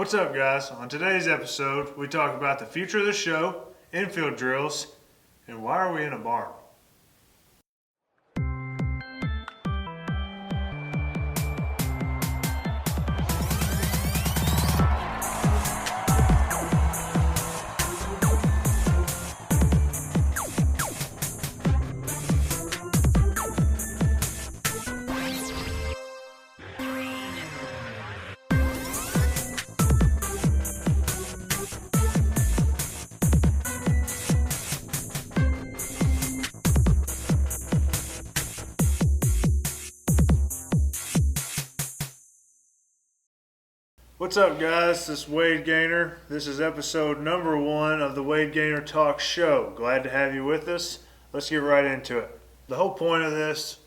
What's up, guys? On today's episode, we talk about the future of the show, infield drills, and why are we in a barn? What's up, guys? This is Wade Gaynor. This is episode number 1 of the Wade Gaynor Talks show. Glad to have you with us. Let's get right into it. The whole point of this,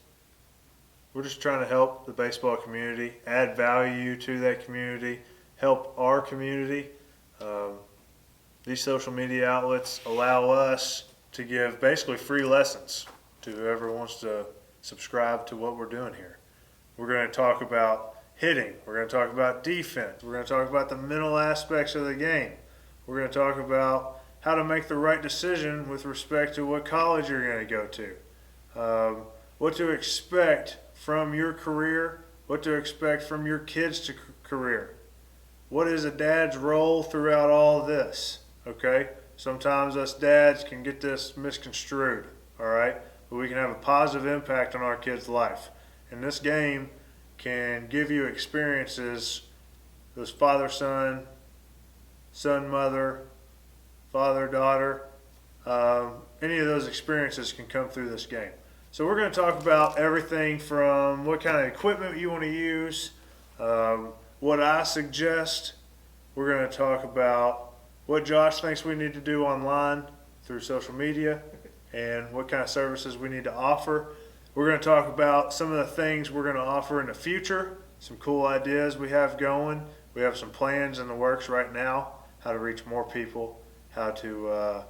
we're just trying to help the baseball community, add value to that community, help our community. These social media outlets allow us to give basically free lessons to whoever wants to subscribe to what we're doing here. We're going to talk about hitting. We're going to talk about defense. We're going to talk about the mental aspects of the game. We're going to talk about how to make the right decision with respect to what college you're going to go to, what to expect from your career, what to expect from your kids' career. What is a dad's role throughout all of this? Okay? Sometimes us dads can get this misconstrued, all right? But we can have a positive impact on our kids' life. And this game can give you experiences, those father-son, son-mother, father-daughter, any of those experiences can come through this game. So we're going to talk about everything from what kind of equipment you want to use, what I suggest. We're going to talk about what Josh thinks we need to do online through social media and what kind of services we need to offer. We're going to talk about some of the things we're going to offer in the future, some cool ideas we have going. We have some plans in the works right now, how to reach more people, how to,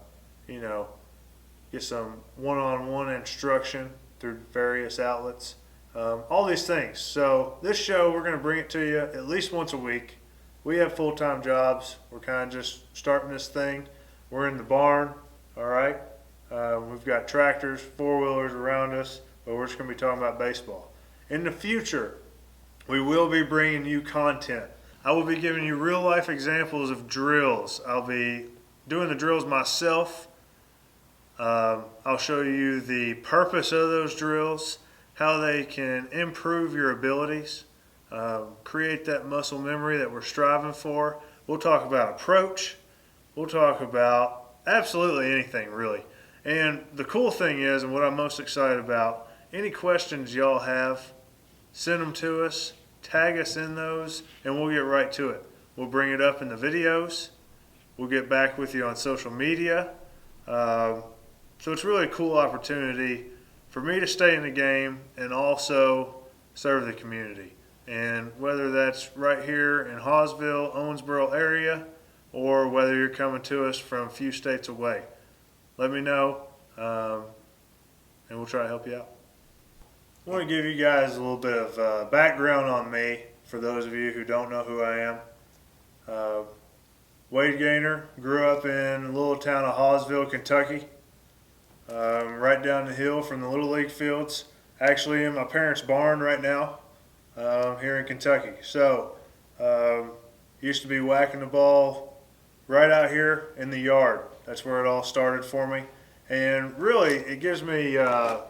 get some one-on-one instruction through various outlets, all these things. So this show, we're going to bring it to you at least once a week. We have full-time jobs. We're kind of just starting this thing. We're in the barn, all right? We've got tractors, four-wheelers around us. But we're just going to be talking about baseball. In the future, we will be bringing you content. I will be giving you real-life examples of drills. I'll be doing the drills myself. I'll show you the purpose of those drills, how they can improve your abilities, create that muscle memory that we're striving for. We'll talk about approach. We'll talk about absolutely anything, really. And the cool thing is, and what I'm most excited about, any questions y'all have, send them to us, tag us in those, and we'll get right to it. We'll bring it up in the videos. We'll get back with you on social media. So it's really a cool opportunity for me to stay in the game and also serve the community. And whether that's right here in Hawesville, Owensboro area, or whether you're coming to us from a few states away, let me know, and we'll try to help you out. I want to give you guys a little bit of background on me for those of you who don't know who I am. Wade Gaynor, grew up in the little town of Hawesville, Kentucky, right down the hill from the Little League fields. Actually in my parents' barn right now, here in Kentucky. So, used to be whacking the ball right out here in the yard. That's where it all started for me. And really, it gives me a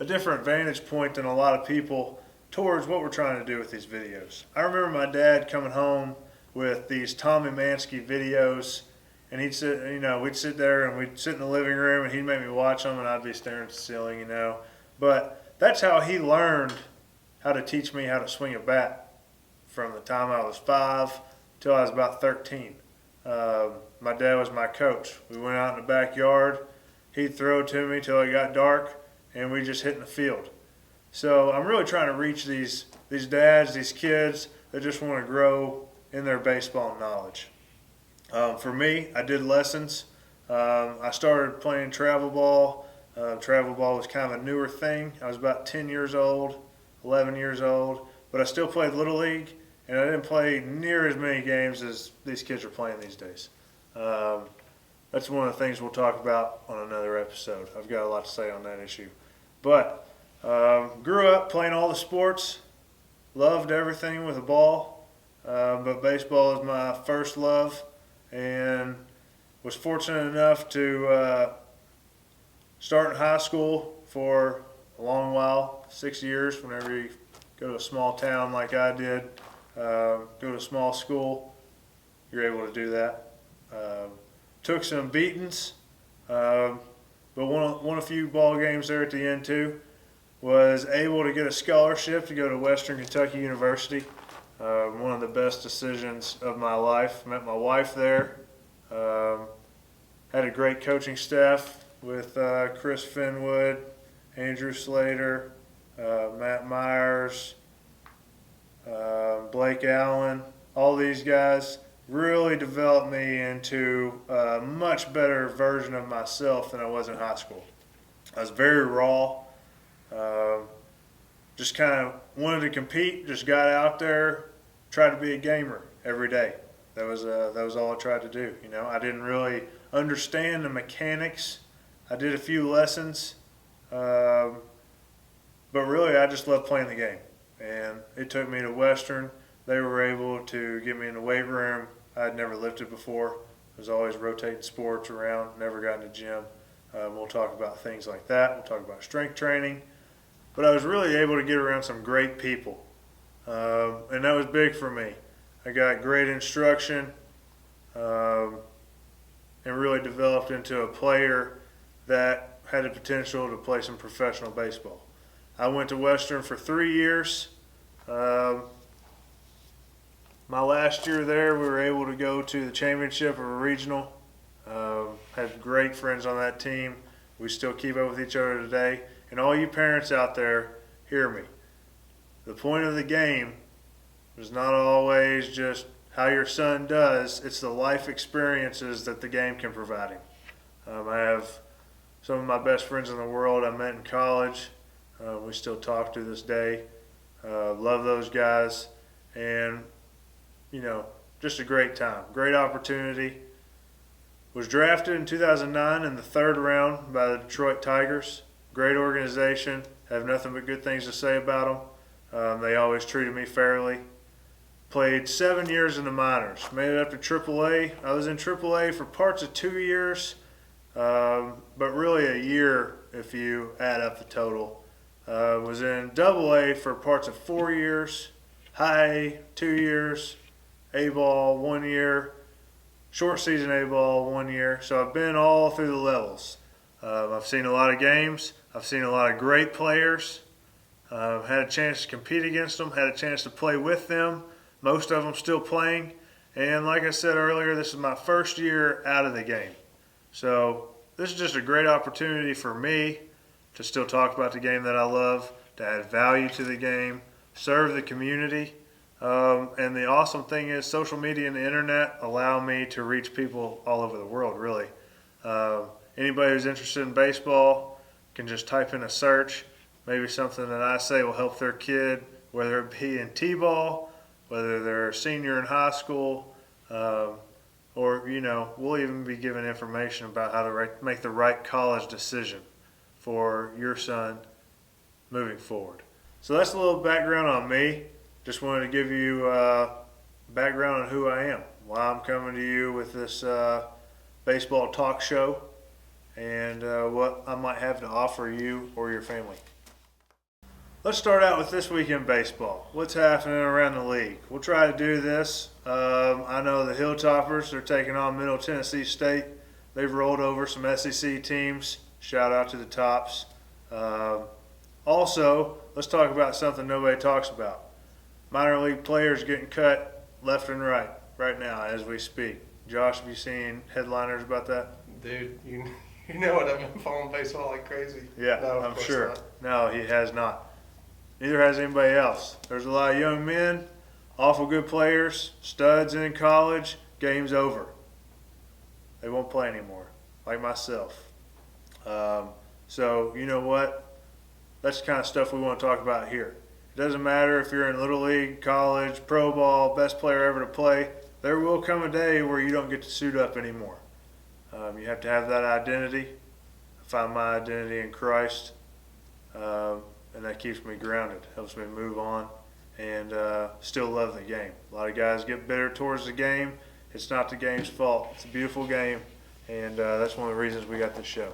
different vantage point than a lot of people towards what we're trying to do with these videos. I remember my dad coming home with these Tommy Mansky videos, and we'd sit there and we'd sit in the living room and he'd make me watch them and I'd be staring at the ceiling, But that's how he learned how to teach me how to swing a bat from the time I was 5 till I was about 13. My dad was my coach. We went out in the backyard. He'd throw to me till it got dark, and we just hit in the field. So I'm really trying to reach these dads, these kids that just want to grow in their baseball knowledge. For me, I did lessons. I started playing travel ball. Travel ball was kind of a newer thing. I was about 10 years old, 11 years old, but I still played Little League, and I didn't play near as many games as these kids are playing these days. That's one of the things we'll talk about on another episode. I've got a lot to say on that issue. But grew up playing all the sports, loved everything with a ball, but baseball is my first love, and was fortunate enough to start in high school for a long while, 6 years. Whenever you go to a small town like I did, go to a small school, you're able to do that. Took some beatings, but won a few ball games there at the end too. Was able to get a scholarship to go to Western Kentucky University. One of the best decisions of my life. Met my wife there. Had a great coaching staff with Chris Finwood, Andrew Slater, Matt Myers, Blake Allen. All these guys really developed me into a much better version of myself than I was in high school. I was very raw. Just kind of wanted to compete. Just got out there, tried to be a gamer every day. That was all I tried to do. You know, I didn't really understand the mechanics. I did a few lessons, but really I just loved playing the game. And it took me to Western. They were able to get me in the weight room. I'd never lifted before. I was always rotating sports around, never got in the gym. We'll talk about things like that. We'll talk about strength training. But I was really able to get around some great people. And that was big for me. I got great instruction and really developed into a player that had the potential to play some professional baseball. I went to Western for 3 years. My last year there, we were able to go to the championship of a regional. Had great friends on that team. We still keep up with each other today. And all you parents out there, hear me. The point of the game is not always just how your son does. It's the life experiences that the game can provide him. I have some of my best friends in the world I met in college. We still talk to this day. Love those guys. And, you know, just a great time. Great opportunity. Was drafted in 2009 in the 3rd round by the Detroit Tigers. Great organization. Have nothing but good things to say about them. They always treated me fairly. Played 7 years in the minors. Made it up to AAA. I was in AAA for parts of 2 years, but really a year if you add up the total. Was in AA for parts of 4 years. High A, 2 years. A-ball, 1 year. Short season A-ball, 1 year. So I've been all through the levels. I've seen a lot of games. I've seen a lot of great players. Had a chance to compete against them. Had a chance to play with them. Most of them still playing. And like I said earlier, this is my first year out of the game. So this is just a great opportunity for me to still talk about the game that I love, to add value to the game, serve the community. And the awesome thing is social media and the internet allow me to reach people all over the world, really. Anybody who's interested in baseball can just type in a search. Maybe something that I say will help their kid, whether it be in T-ball, whether they're a senior in high school, or, you know, we'll even be giving information about how to make the right college decision for your son moving forward. So that's a little background on me. Just wanted to give you background on who I am, why I'm coming to you with this baseball talk show, and what I might have to offer you or your family. Let's start out with this week in baseball. What's happening around the league? We'll try to do this. I know the Hilltoppers are taking on Middle Tennessee State. They've rolled over some SEC teams. Shout out to the Tops. Also, let's talk about something nobody talks about. Minor league players getting cut left and right now as we speak. Josh, have you seen headliners about that? Dude, you know what? I've been following baseball like crazy. Yeah, No, I'm sure. Not. No, he has not. Neither has anybody else. There's a lot of young men, awful good players, studs in college. Game's over. They won't play anymore, like myself. So, you know what? That's the kind of stuff we want to talk about here. It doesn't matter if you're in Little League, college, pro ball, best player ever to play. There will come a day where you don't get to suit up anymore. You have to have that identity. I find my identity in Christ, and that keeps me grounded, helps me move on, and still love the game. A lot of guys get bitter towards the game. It's not the game's fault. It's a beautiful game, and that's one of the reasons we got this show.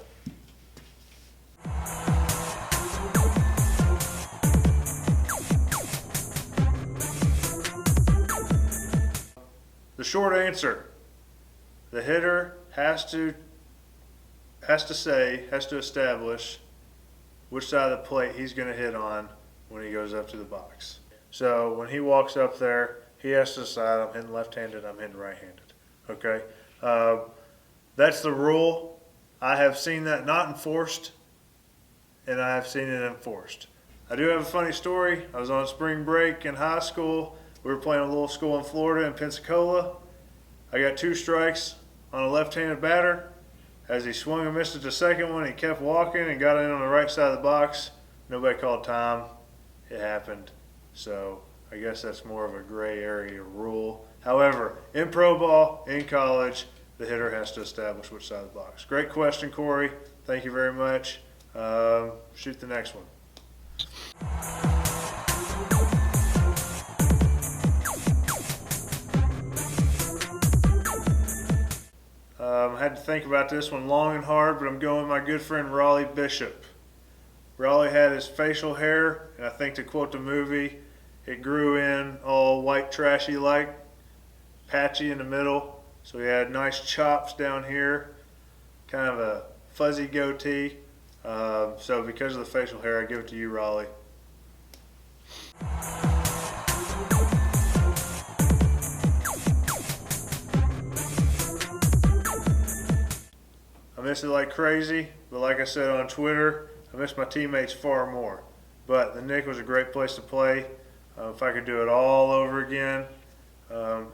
The short answer: the hitter has to establish which side of the plate he's going to hit on when he goes up to the box. So when he walks up there, he has to decide, I'm hitting left-handed, I'm hitting right-handed. Okay? That's the rule. I have seen that not enforced, and I have seen it enforced. I do have a funny story. I was on spring break in high school. We were playing a little school in Florida in Pensacola. I got 2 strikes on a left-handed batter. As he swung and missed at the second one, he kept walking and got in on the right side of the box. Nobody called time. It happened. So I guess that's more of a gray area rule. However, in pro ball, in college, the hitter has to establish which side of the box. Great question, Corey. Thank you very much. Shoot the next one. I had to think about this one long and hard, but I'm going with my good friend Raleigh Bishop. Raleigh had his facial hair, and I think to quote the movie, it grew in all white trashy like, patchy in the middle. So he had nice chops down here, kind of a fuzzy goatee. So because of the facial hair, I give it to you, Raleigh. I miss it like crazy, but like I said on Twitter, I miss my teammates far more. But the Nick was a great place to play. If I could do it all over again,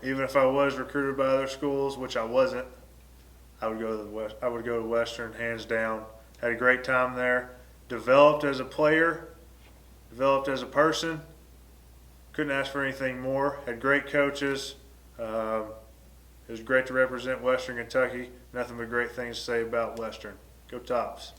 even if I was recruited by other schools, which I wasn't, I would go to Western, hands down. Had a great time there. Developed as a player, developed as a person. Couldn't ask for anything more. Had great coaches. It was great to represent Western Kentucky. Nothing but great things to say about Western. Go Tops.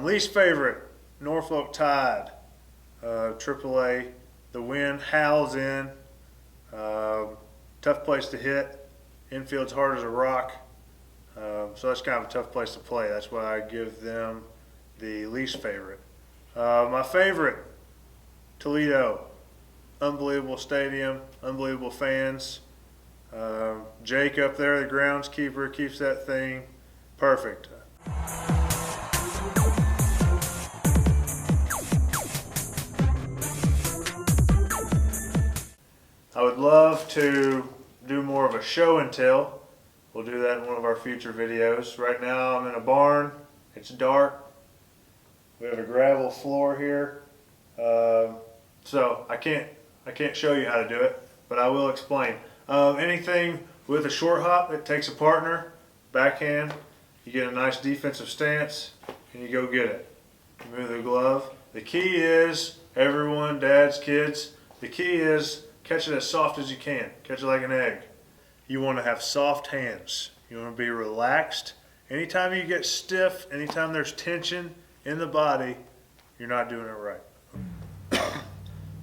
Least favorite, Norfolk Tide. AAA. The wind howls in. Tough place to hit. Infield's hard as a rock. So that's kind of a tough place to play. That's why I give them the least favorite. My favorite, Toledo. Unbelievable stadium, unbelievable fans. Jake up there, the groundskeeper, keeps that thing perfect. I would love to do more of a show and tell. We'll do that in one of our future videos. Right now I'm in a barn. It's dark. We have a gravel floor here. So I can't show you how to do it, but I will explain. Anything with a short hop, it takes a partner, backhand, you get a nice defensive stance, and you go get it. You move the glove. The key is, everyone, dads, kids, the key is catch it as soft as you can. Catch it like an egg. You want to have soft hands. You want to be relaxed. Anytime you get stiff, anytime there's tension in the body, you're not doing it right.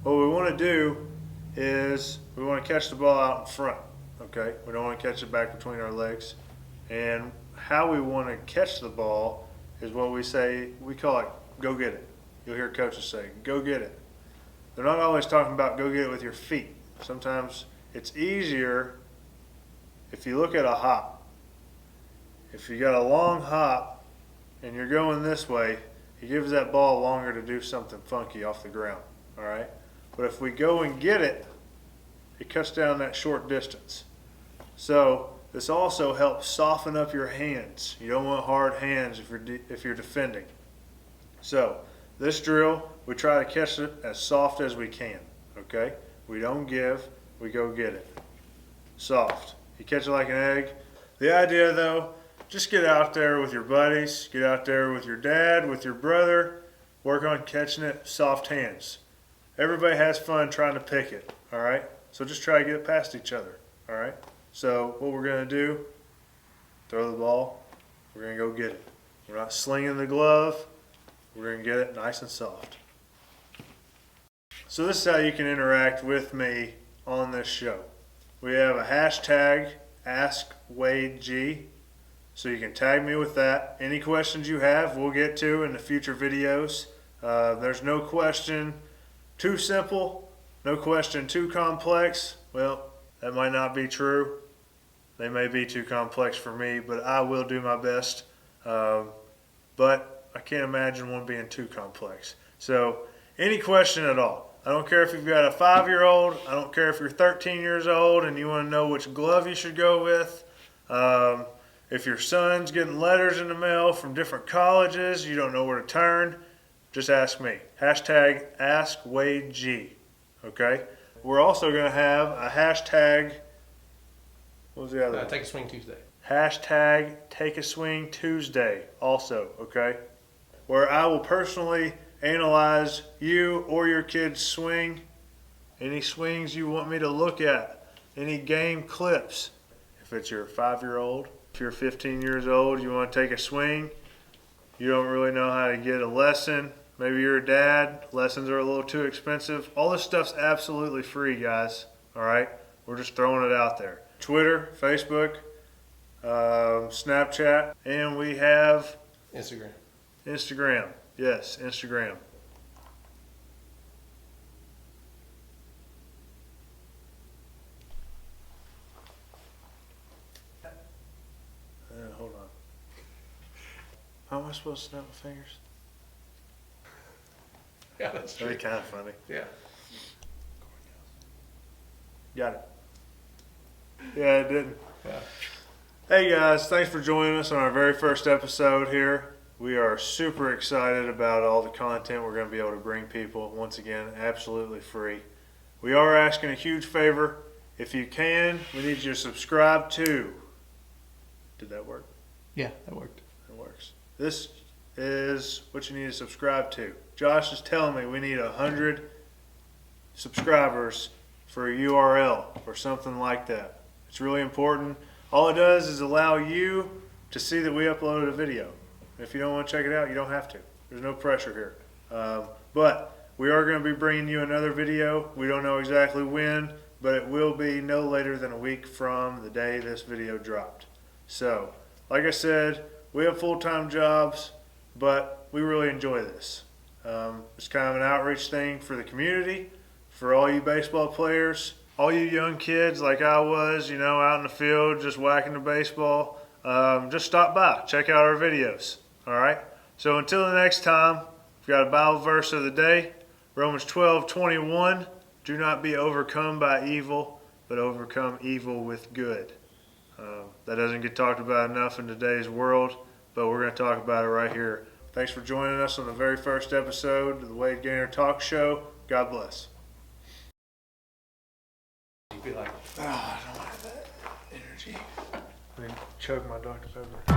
What we want to do is we want to catch the ball out in front, okay? We don't want to catch it back between our legs. And how we want to catch the ball is what we say, we call it go get it. You'll hear coaches say, go get it. They're not always talking about go get it with your feet. Sometimes it's easier if you look at a hop. If you got a long hop and you're going this way, it gives that ball longer to do something funky off the ground, all right? But if we go and get it, it cuts down that short distance. So this also helps soften up your hands. You don't want hard hands if you're defending. So this drill, we try to catch it as soft as we can, okay? We don't give, we go get it. Soft. You catch it like an egg. the idea though, just get out there with your buddies, get out there with your dad, with your brother, work on catching it soft hands. Everybody has fun trying to pick it, all right? So just try to get it past each other, all right? So what we're going to do, throw the ball, we're going to go get it. We're not slinging the glove, we're going to get it nice and soft. So this is how you can interact with me on this show. We have a hashtag AskWadeG, so you can tag me with that. Any questions you have, we'll get to in the future videos. There's no question too simple, no question too complex. Well, that might not be true. They may be too complex for me, but I will do my best. But I can't imagine one being too complex. So any question at all. I don't care if you've got a 5-year-old. I don't care if you're 13 years old and you want to know which glove you should go with. If your son's getting letters in the mail from different colleges, you don't know where to turn, just ask me. Hashtag AskWadeG. Okay? We're also going to have a hashtag, what was the other one? Take a Swing Tuesday. Hashtag Take a Swing Tuesday also, okay? Where I will personally analyze you or your kid's swing, any swings you want me to look at, any game clips. If it's your 5-year-old, if you're 15 years old, you want to take a swing, you don't really know how to get a lesson, maybe you're a dad, lessons are a little too expensive. All this stuff's absolutely free, guys, all right? We're just throwing it out there. Twitter, Facebook, Snapchat, and we have Instagram. Yes, Instagram. Hold on. How am I supposed to snap my fingers? Yeah, that's true. That'd be kind of funny. Yeah. Got it. Yeah, it didn't. Yeah. Hey guys, thanks for joining us on our very first episode here. We are super excited about all the content we're going to be able to bring people. Once again, absolutely free. We are asking a huge favor. If you can, we need you to subscribe to. Did that work? Yeah, that worked. It works. This is what you need to subscribe to. Josh is telling me we need 100 subscribers for a URL or something like that. It's really important. All it does is allow you to see that we uploaded a video. If you don't want to check it out, you don't have to. There's no pressure here. But we are going to be bringing you another video. We don't know exactly when, but it will be no later than a week from the day this video dropped. So, like I said, we have full-time jobs, but we really enjoy this. It's kind of an outreach thing for the community, for all you baseball players, all you young kids like I was, you know, out in the field just whacking the baseball. Just stop by, check out our videos. All right. So until the next time, we've got a Bible verse of the day, Romans 12:21. Do not be overcome by evil, but overcome evil with good. That doesn't get talked about enough in today's world, but we're going to talk about it right here. Thanks for joining us on the very first episode of the Wade Gaynor Talks show. God bless. You'd be like, I don't have that energy. I mean, chug my Dr. Pepper.